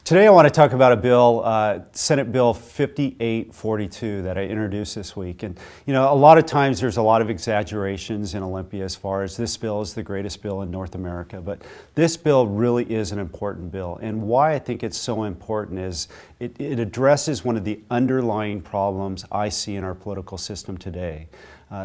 Today I want to talk about a bill, Senate Bill 5842 that I introduced this week. And you know, a lot of times there's a lot of exaggerations in Olympia as far as this bill is the greatest bill in North America. But this bill really is an important bill. And why I think it's so important is it addresses one of the underlying problems I see in our political system today.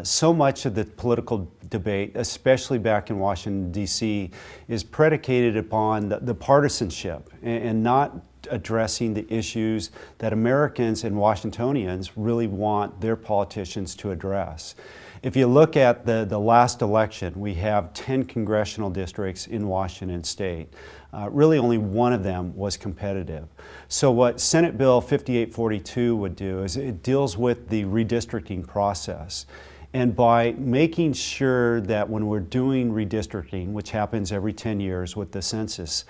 So much of the political debate, especially back in Washington, D.C., is predicated upon the partisanship and not addressing the issues that Americans and Washingtonians really want their politicians to address. If you look at the last election, we have 10 congressional districts in Washington state. Really only one of them was competitive. So what Senate Bill 5842 would do is it deals with the redistricting process. And by making sure that when we're doing redistricting, which happens every 10 years with the census,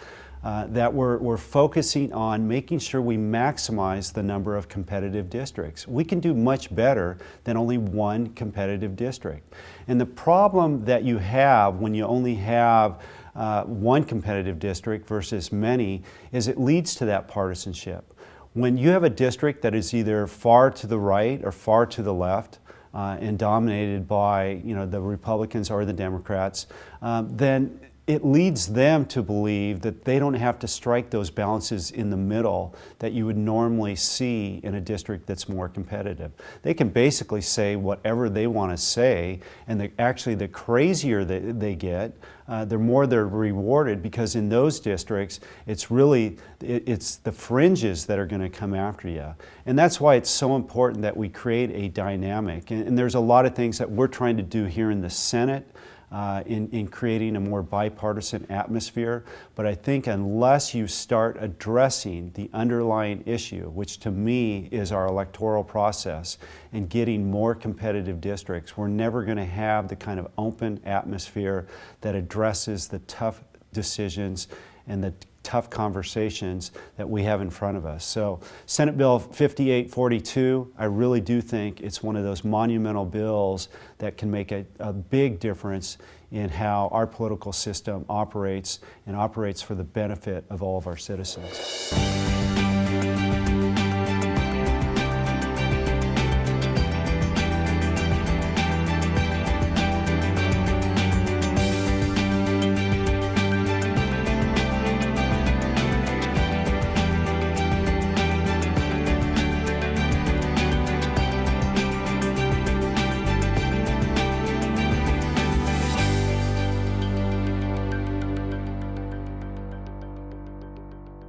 that we're focusing on making sure we maximize the number of competitive districts. We can do much better than only one competitive district. And the problem that you have when you only have one competitive district versus many is it leads to that partisanship. When you have a district that is either far to the right or far to the left, and dominated by the Republicans or the Democrats, then it leads them to believe that they don't have to strike those balances in the middle that you would normally see in a district that's more competitive. They can basically say whatever they want to say, and actually the crazier they get, the more they're rewarded, because in those districts it's the fringes that are going to come after you. And that's why it's so important that we create a dynamic. And there's a lot of things that we're trying to do here in the Senate in creating a more bipartisan atmosphere. But I think unless you start addressing the underlying issue, which to me is our electoral process, and getting more competitive districts, we're never going to have the kind of open atmosphere that addresses the tough decisions and the tough conversations that we have in front of us. So Senate Bill 5842, I really do think it's one of those monumental bills that can make a big difference in how our political system operates, and operates for the benefit of all of our citizens.